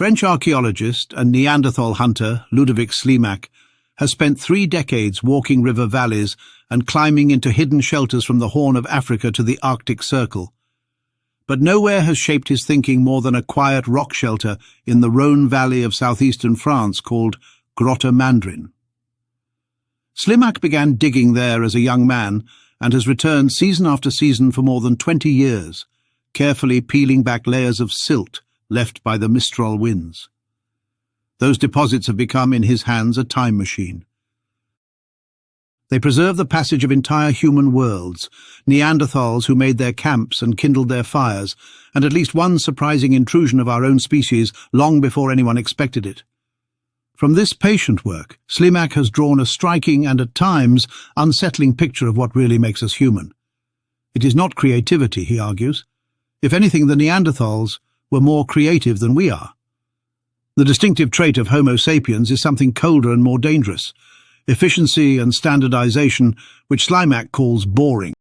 French archaeologist and Neanderthal hunter Ludovic Slimak has spent 3 decades walking river valleys and climbing into hidden shelters from the Horn of Africa to the Arctic Circle. But nowhere has shaped his thinking more than a quiet rock shelter in the Rhône Valley of southeastern France called Grotte Mandrin. Slimak began digging there as a young man and has returned season after season for more than 20 years, carefully peeling back layers of silt left by the Mistral winds. Those deposits have become, in his hands, a time machine. They preserve the passage of entire human worlds, Neanderthals who made their camps and kindled their fires, and at least one surprising intrusion of our own species long before anyone expected it. From this patient work, Slimak has drawn a striking and, at times, unsettling picture of what really makes us human. It is not creativity, he argues. If anything, the Neanderthals were more creative than we are. The distinctive trait of Homo sapiens is something colder and more dangerous: efficiency and standardization, which Slimak calls boring.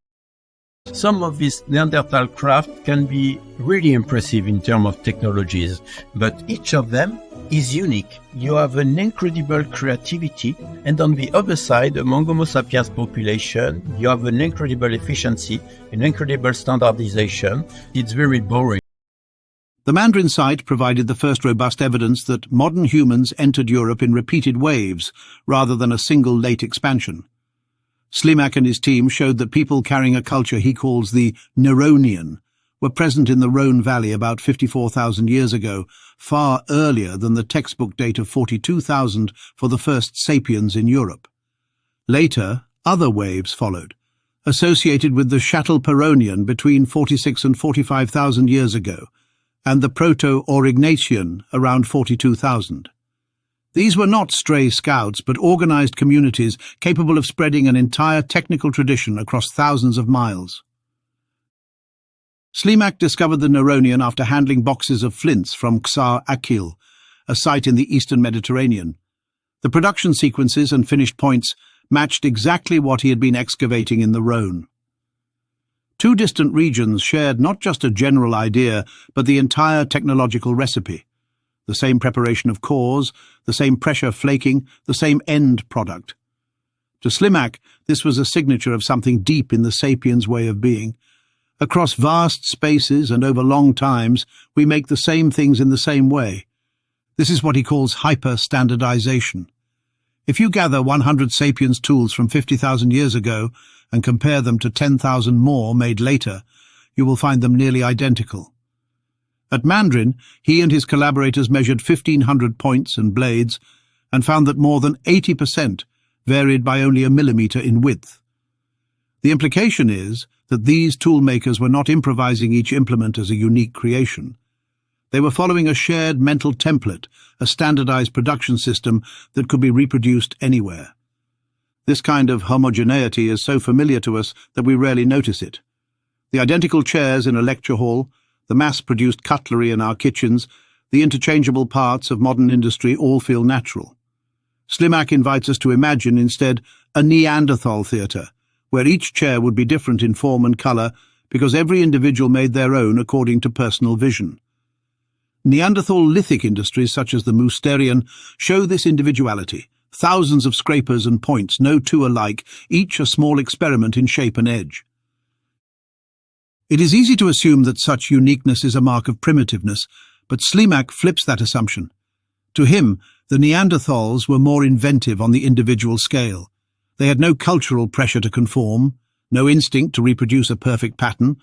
Some of these Neanderthal craft can be really impressive in terms of technologies, but each of them is unique. You have an incredible creativity, and on the other side, among Homo sapiens population, you have an incredible efficiency, an incredible standardization. It's very boring. The Mandrin site provided the first robust evidence that modern humans entered Europe in repeated waves rather than a single late expansion. Slimak and his team showed that people carrying a culture he calls the Neronian were present in the Rhône Valley about 54,000 years ago, far earlier than the textbook date of 42,000 for the first sapiens in Europe. Later, other waves followed, associated with the Châtelperronian between 46 and 45,000 years ago, and the Proto-Aurignacian around 42,000. These were not stray scouts, but organized communities capable of spreading an entire technical tradition across thousands of miles. Slimak discovered the Neronian after handling boxes of flints from Châtelperronian, a site in the eastern Mediterranean. The production sequences and finished points matched exactly what he had been excavating in the Rhône. 2 distant regions shared not just a general idea, but the entire technological recipe. The same preparation of cores, the same pressure flaking, the same end product. To Slimak, this was a signature of something deep in the sapiens' way of being. Across vast spaces and over long times, we make the same things in the same way. This is what he calls hyper-standardization. If you gather 100 sapiens tools from 50,000 years ago and compare them to 10,000 more made later, you will find them nearly identical. At Mandrin, he and his collaborators measured 1,500 points and blades and found that more than 80% varied by only a millimeter in width. The implication is that these toolmakers were not improvising each implement as a unique creation. They were following a shared mental template, a standardized production system that could be reproduced anywhere. This kind of homogeneity is so familiar to us that we rarely notice it. The identical chairs in a lecture hall, the mass-produced cutlery in our kitchens, the interchangeable parts of modern industry all feel natural. Slimak invites us to imagine, instead, a Neanderthal theatre, where each chair would be different in form and colour because every individual made their own according to personal vision. Neanderthal lithic industries such as the Mistral show this individuality. Thousands of scrapers and points, no two alike, each a small experiment in shape and edge. It is easy to assume that such uniqueness is a mark of primitiveness, but Slimak flips that assumption. To him, the Neanderthals were more inventive on the individual scale. They had no cultural pressure to conform, no instinct to reproduce a perfect pattern.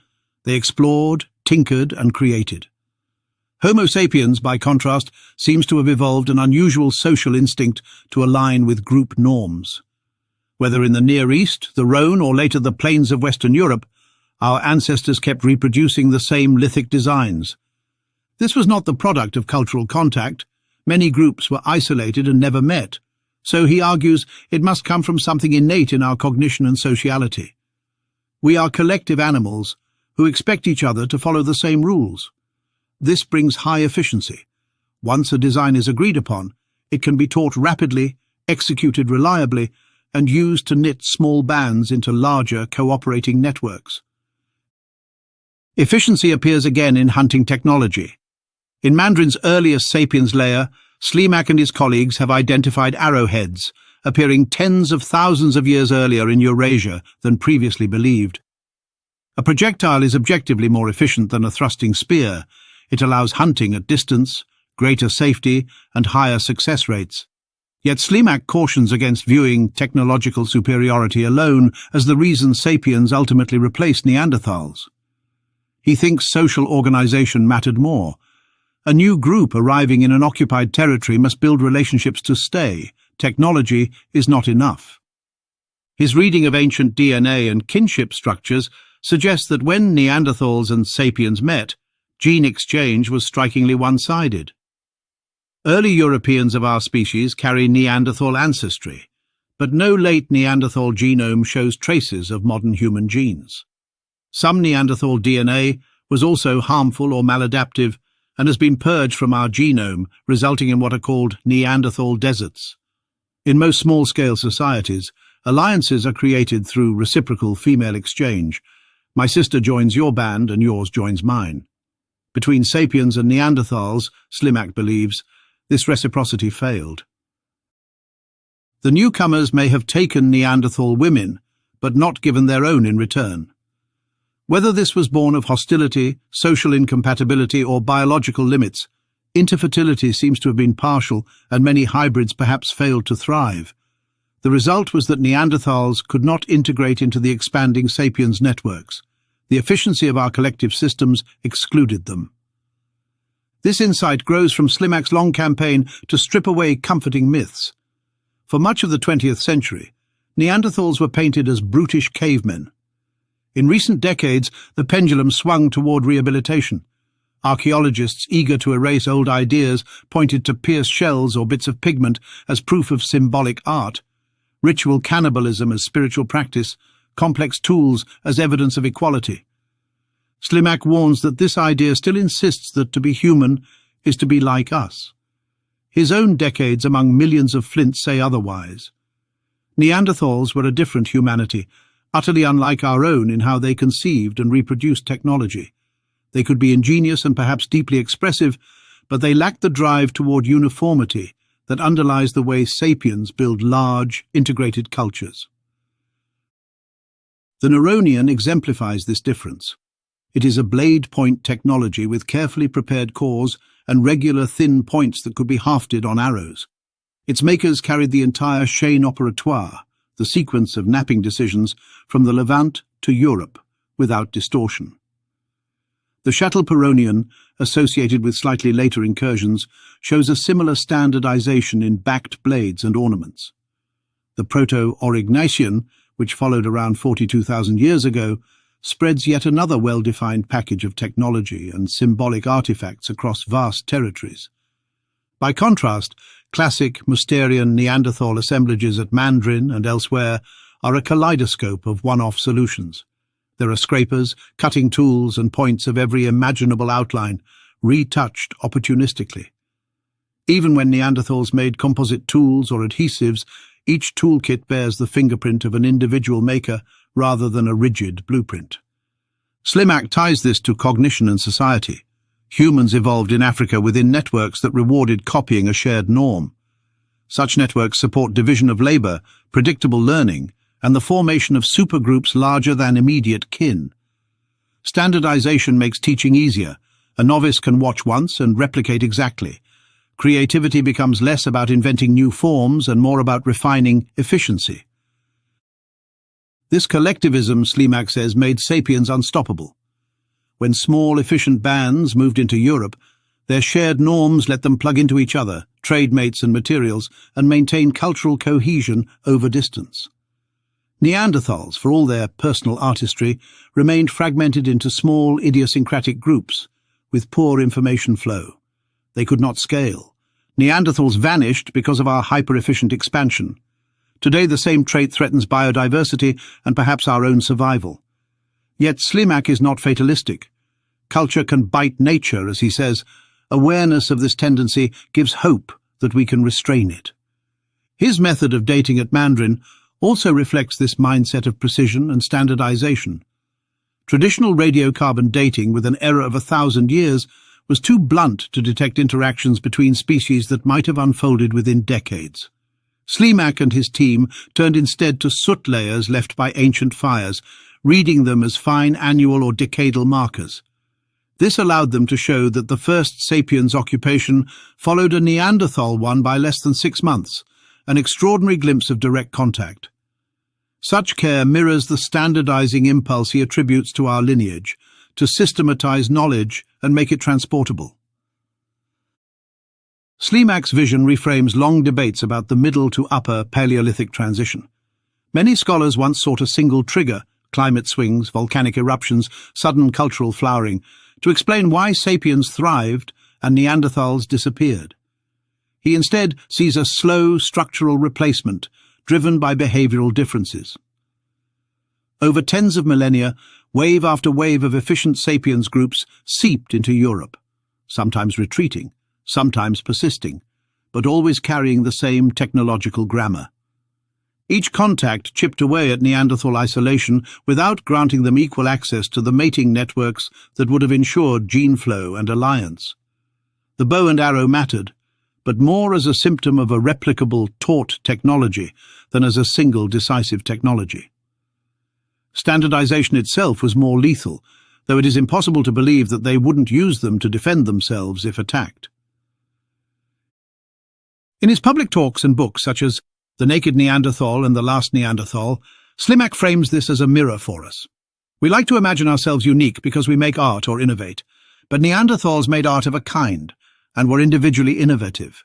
They explored, tinkered, and created. Homo sapiens, by contrast, seems to have evolved an unusual social instinct to align with group norms. Whether in the Near East, the Rhône, or later the plains of Western Europe, our ancestors kept reproducing the same lithic designs. This was not the product of cultural contact. Many groups were isolated and never met. So, he argues, it must come from something innate in our cognition and sociality. We are collective animals who expect each other to follow the same rules. This brings high efficiency. Once a design is agreed upon, it can be taught rapidly, executed reliably, and used to knit small bands into larger cooperating networks. Efficiency appears again in hunting technology. In Mandrin's earliest sapiens layer, Slimak and his colleagues have identified arrowheads, appearing tens of thousands of years earlier in Eurasia than previously believed. A projectile is objectively more efficient than a thrusting spear. It allows hunting at distance, greater safety, and higher success rates. Yet Slimak cautions against viewing technological superiority alone as the reason sapiens ultimately replaced Neanderthals. He thinks social organization mattered more. A new group arriving in an occupied territory must build relationships to stay. Technology is not enough. His reading of ancient DNA and kinship structures suggests that when Neanderthals and sapiens met, gene exchange was strikingly one-sided. Early Europeans of our species carry Neanderthal ancestry, but no late Neanderthal genome shows traces of modern human genes. Some Neanderthal DNA was also harmful or maladaptive and has been purged from our genome, resulting in what are called Neanderthal deserts. In most small-scale societies, alliances are created through reciprocal female exchange. My sister joins your band and yours joins mine. Between sapiens and Neanderthals, Slimak believes, this reciprocity failed. The newcomers may have taken Neanderthal women, but not given their own in return. Whether this was born of hostility, social incompatibility, or biological limits, interfertility seems to have been partial, and many hybrids perhaps failed to thrive. The result was that Neanderthals could not integrate into the expanding sapiens networks. The efficiency of our collective systems excluded them. This insight grows from Slimak's long campaign to strip away comforting myths. For much of the 20th century, Neanderthals were painted as brutish cavemen. In recent decades, the pendulum swung toward rehabilitation. Archaeologists, eager to erase old ideas, pointed to pierced shells or bits of pigment as proof of symbolic art, ritual cannibalism as spiritual practice, complex tools as evidence of equality. Slimak warns that this idea still insists that to be human is to be like us. His own decades among millions of flints say otherwise. Neanderthals were a different humanity, utterly unlike our own in how they conceived and reproduced technology. They could be ingenious and perhaps deeply expressive, but they lacked the drive toward uniformity that underlies the way sapiens build large, integrated cultures. The Neronian exemplifies this difference. It is a blade-point technology with carefully prepared cores and regular thin points that could be hafted on arrows. Its makers carried the entire chaîne opératoire, the sequence of napping decisions, from the Levant to Europe, without distortion. The Châtelperronian, associated with slightly later incursions, shows a similar standardization in backed blades and ornaments. The Proto-Aurignacian, which followed around 42,000 years ago, spreads yet another well-defined package of technology and symbolic artifacts across vast territories. By contrast, classic Mousterian Neanderthal assemblages at Mandrin and elsewhere are a kaleidoscope of one-off solutions. There are scrapers, cutting tools, and points of every imaginable outline, retouched opportunistically. Even when Neanderthals made composite tools or adhesives, each toolkit bears the fingerprint of an individual maker rather than a rigid blueprint. Slimak ties this to cognition and society. Humans evolved in Africa within networks that rewarded copying a shared norm. Such networks support division of labor, predictable learning, and the formation of supergroups larger than immediate kin. Standardization makes teaching easier. A novice can watch once and replicate exactly. Creativity becomes less about inventing new forms and more about refining efficiency. This collectivism, Slimak says, made sapiens unstoppable. When small, efficient bands moved into Europe, their shared norms let them plug into each other, trade mates and materials, and maintain cultural cohesion over distance. Neanderthals, for all their personal artistry, remained fragmented into small, idiosyncratic groups, with poor information flow. They could not scale. Neanderthals vanished because of our hyper-efficient expansion. Today the same trait threatens biodiversity and perhaps our own survival. Yet Slimak is not fatalistic. Culture can bite nature, as he says. Awareness of this tendency gives hope that we can restrain it. His method of dating at Mandrin also reflects this mindset of precision and standardization. Traditional radiocarbon dating with an error of 1,000 years was too blunt to detect interactions between species that might have unfolded within decades. Slimak and his team turned instead to soot layers left by ancient fires, reading them as fine annual or decadal markers. This allowed them to show that the first sapiens occupation followed a Neanderthal one by less than 6 months, an extraordinary glimpse of direct contact. Such care mirrors the standardizing impulse he attributes to our lineage, to systematize knowledge and make it transportable. Slimak's vision reframes long debates about the middle to upper Paleolithic transition. Many scholars once sought a single trigger, climate swings, volcanic eruptions, sudden cultural flowering, to explain why sapiens thrived and Neanderthals disappeared. He instead sees a slow structural replacement driven by behavioral differences. Over tens of millennia, wave after wave of efficient sapiens groups seeped into Europe, sometimes retreating, sometimes persisting, but always carrying the same technological grammar. Each contact chipped away at Neanderthal isolation without granting them equal access to the mating networks that would have ensured gene flow and alliance. The bow and arrow mattered, but more as a symptom of a replicable, taught technology than as a single decisive technology. Standardization itself was more lethal, though it is impossible to believe that they wouldn't use them to defend themselves if attacked. In his public talks and books such as The Naked Neanderthal and The Last Neanderthal, Slimak frames this as a mirror for us. We like to imagine ourselves unique because we make art or innovate, but Neanderthals made art of a kind and were individually innovative.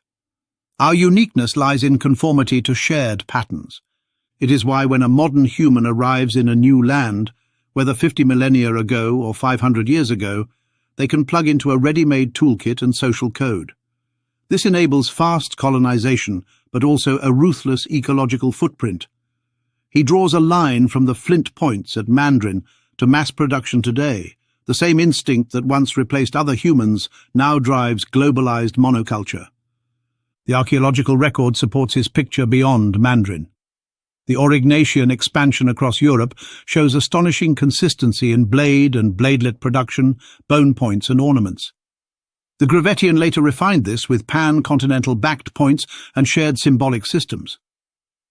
Our uniqueness lies in conformity to shared patterns. It is why when a modern human arrives in a new land, whether 50 millennia ago or 500 years ago, they can plug into a ready-made toolkit and social code. This enables fast colonization, but also a ruthless ecological footprint. He draws a line from the flint points at Mandrin to mass production today. The same instinct that once replaced other humans now drives globalized monoculture. The archaeological record supports his picture beyond Mandrin. The Aurignacian expansion across Europe shows astonishing consistency in blade and bladelet production, bone points and ornaments. The Gravettian later refined this with pan-continental backed points and shared symbolic systems.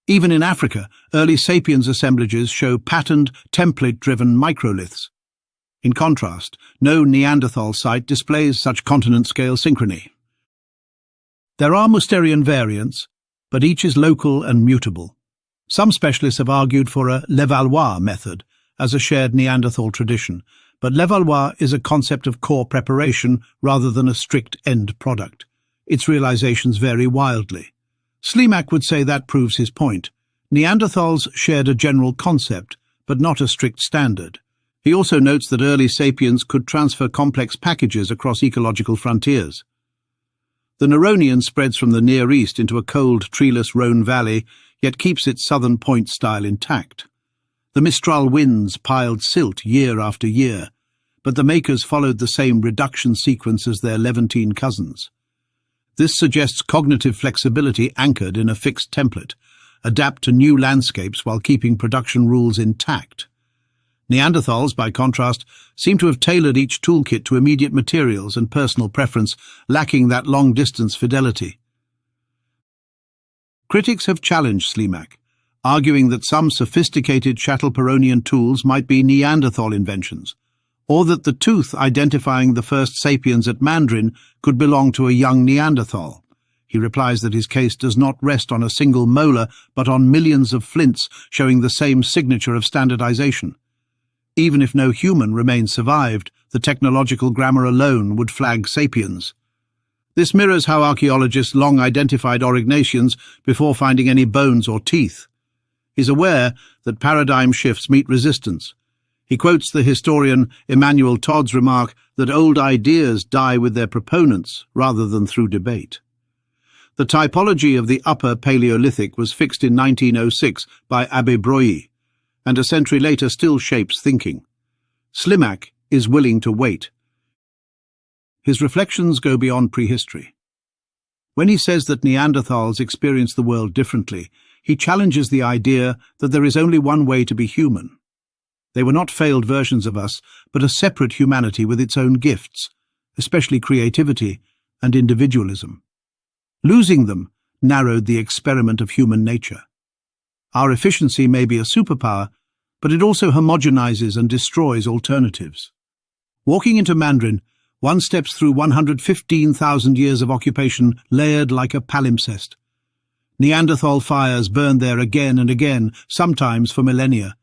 Even in Africa, early sapiens assemblages show patterned, template-driven microliths. In contrast, no Neanderthal site displays such continent-scale synchrony. There are Musterian variants, but each is local and mutable. Some specialists have argued for a Levallois method as a shared Neanderthal tradition, but Levallois is a concept of core preparation rather than a strict end product. Its realizations vary wildly. Slimak would say that proves his point. Neanderthals shared a general concept, but not a strict standard. He also notes that early sapiens could transfer complex packages across ecological frontiers. The Neronian spreads from the Near East into a cold, treeless Rhône Valley, yet keeps its southern point style intact. The Mistral winds piled silt year after year, but the makers followed the same reduction sequence as their Levantine cousins. This suggests cognitive flexibility anchored in a fixed template, adapt to new landscapes while keeping production rules intact. Neanderthals, by contrast, seem to have tailored each toolkit to immediate materials and personal preference, lacking that long-distance fidelity. Critics have challenged Slimak, arguing that some sophisticated Châtelperronian tools might be Neanderthal inventions, or that the tooth identifying the first sapiens at Mandrin could belong to a young Neanderthal. He replies that his case does not rest on a single molar, but on millions of flints showing the same signature of standardization. Even if no human remains survived, the technological grammar alone would flag sapiens. This mirrors how archaeologists long identified Aurignacians before finding any bones or teeth. He's aware that paradigm shifts meet resistance. He quotes the historian Emmanuel Todd's remark that old ideas die with their proponents rather than through debate. The typology of the Upper Paleolithic was fixed in 1906 by Abbé Broglie, and a century later still shapes thinking. Slimak is willing to wait. His reflections go beyond prehistory. When he says that Neanderthals experience the world differently, he challenges the idea that there is only one way to be human. They were not failed versions of us, but a separate humanity with its own gifts. especially creativity and individualism. Losing them narrowed the experiment of human nature. Our efficiency may be a superpower, but it also homogenizes and destroys alternatives. Walking into Mandrin, one steps through 115,000 years of occupation layered like a palimpsest. Neanderthal fires burned there again and again, sometimes for millennia.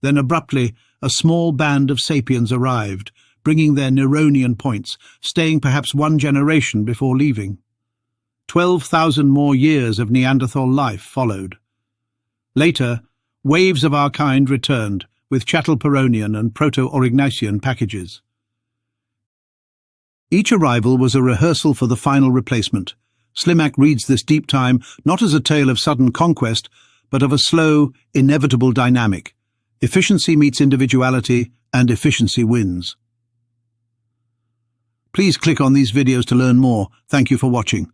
Then abruptly, a small band of sapiens arrived, bringing their Neronian points, staying perhaps one generation before leaving. 12,000 more years of Neanderthal life followed. Later, waves of our kind returned, with Châtelperronian and Proto-Aurignacian packages. Each arrival was a rehearsal for the final replacement. Slimak reads this deep time not as a tale of sudden conquest, but of a slow, inevitable dynamic. Efficiency meets individuality, and efficiency wins. Please click on these videos to learn more. Thank you for watching.